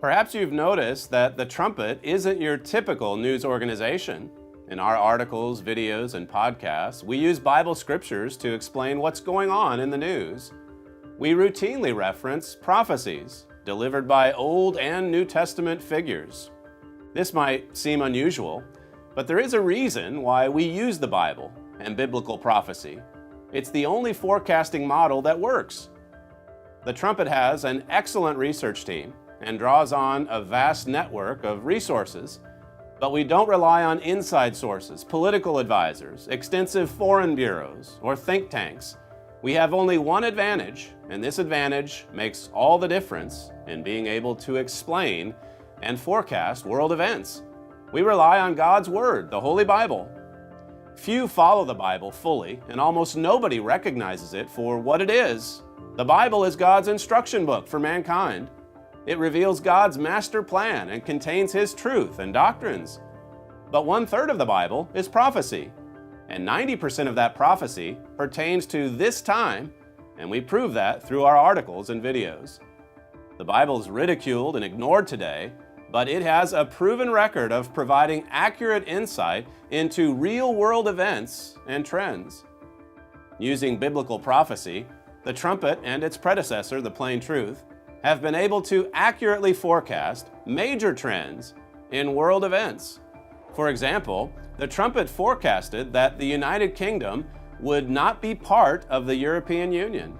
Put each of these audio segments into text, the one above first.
Perhaps you've noticed that the Trumpet isn't your typical news organization. In our articles, videos, and podcasts, we use Bible scriptures to explain what's going on in the news. We routinely reference prophecies delivered by Old and New Testament figures. This might seem unusual, but there is a reason why we use the Bible and biblical prophecy. It's the only forecasting model that works. The Trumpet has an excellent research team and draws on a vast network of resources, but we don't rely on inside sources, political advisors, extensive foreign bureaus, or think tanks. We have only one advantage, and this advantage makes all the difference in being able to explain and forecast world events. We rely on God's Word, the Holy Bible. Few follow the Bible fully, and almost nobody recognizes it for what it is. The Bible is God's instruction book for mankind. It reveals God's master plan and contains His truth and doctrines. But 1/3 of the Bible is prophecy, and 90% of that prophecy pertains to this time, and we prove that through our articles and videos. The Bible is ridiculed and ignored today, but it has a proven record of providing accurate insight into real-world events and trends. Using biblical prophecy, the Trumpet and its predecessor, the Plain Truth, have been able to accurately forecast major trends in world events. For example, the Trumpet forecasted that the United Kingdom would not be part of the European Union.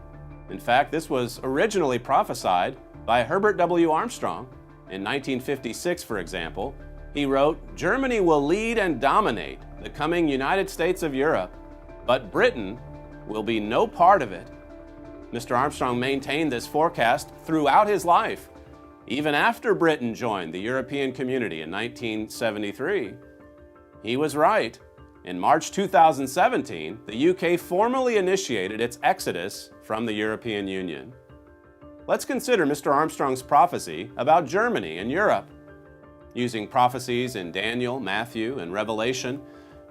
In fact, this was originally prophesied by Herbert W. Armstrong. In 1956, for example, he wrote, "Germany will lead and dominate the coming United States of Europe, but Britain will be no part of it." Mr. Armstrong maintained this forecast throughout his life, even after Britain joined the European Community in 1973. He was right. In March 2017, the UK formally initiated its exodus from the European Union. Let's consider Mr. Armstrong's prophecy about Germany and Europe. Using prophecies in Daniel, Matthew, and Revelation,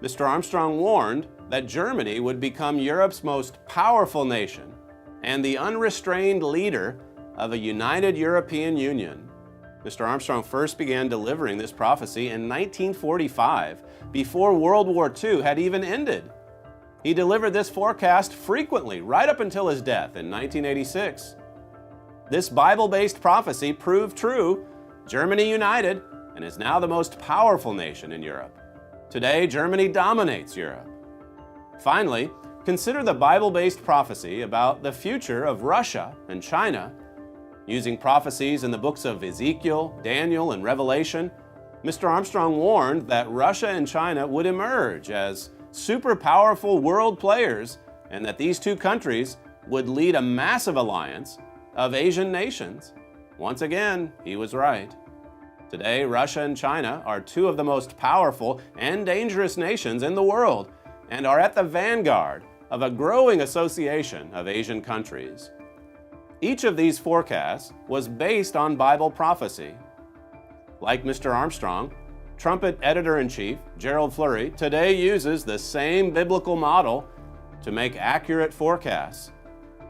Mr. Armstrong warned that Germany would become Europe's most powerful nation and the unrestrained leader of a united European Union. Mr. Armstrong first began delivering this prophecy in 1945, before World War II had even ended. He delivered this forecast frequently, right up until his death in 1986. This Bible-based prophecy proved true. Germany united and is now the most powerful nation in Europe. Today, Germany dominates Europe. Finally, consider the Bible-based prophecy about the future of Russia and China. Using prophecies in the books of Ezekiel, Daniel, and Revelation, Mr. Armstrong warned that Russia and China would emerge as super powerful world players and that these two countries would lead a massive alliance of Asian nations. Once again, he was right. Today, Russia and China are two of the most powerful and dangerous nations in the world and are at the vanguard of a growing association of Asian countries. Each of these forecasts was based on Bible prophecy. Like Mr. Armstrong, Trumpet Editor-in-Chief Gerald Flurry today uses the same biblical model to make accurate forecasts.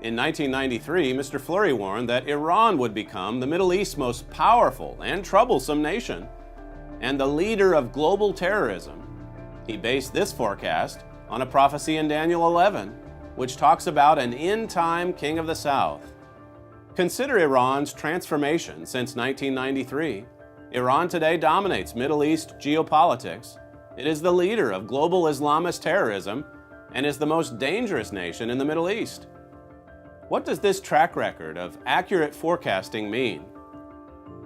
In 1993, Mr. Flurry warned that Iran would become the Middle East's most powerful and troublesome nation and the leader of global terrorism. He based this forecast on a prophecy in Daniel 11, which talks about an end-time king of the south. Consider Iran's transformation since 1993. Iran today dominates Middle East geopolitics. It is the leader of global Islamist terrorism and is the most dangerous nation in the Middle East. What does this track record of accurate forecasting mean?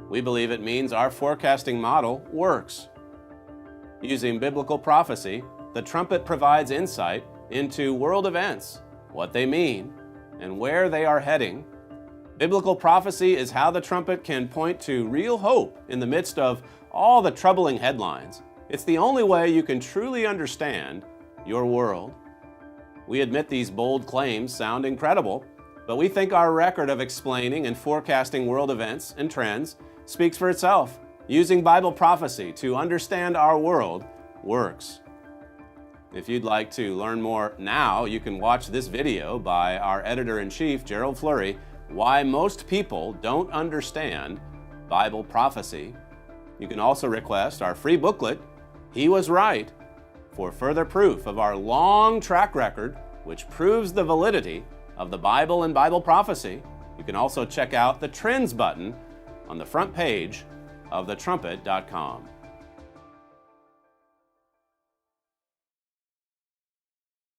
We believe it means our forecasting model works. Using biblical prophecy, the Trumpet provides insight into world events, what they mean, and where they are heading. Biblical prophecy is how the Trumpet can point to real hope in the midst of all the troubling headlines. It's the only way you can truly understand your world. We admit these bold claims sound incredible, but we think our record of explaining and forecasting world events and trends speaks for itself. Using Bible prophecy to understand our world works. If you'd like to learn more now, you can watch this video by our Editor-in-Chief, Gerald Flurry, Why Most People Don't Understand Bible Prophecy. You can also request our free booklet, He Was Right, for further proof of our long track record, which proves the validity of the Bible and Bible prophecy. You can also check out the Trends button on the front page of thetrumpet.com.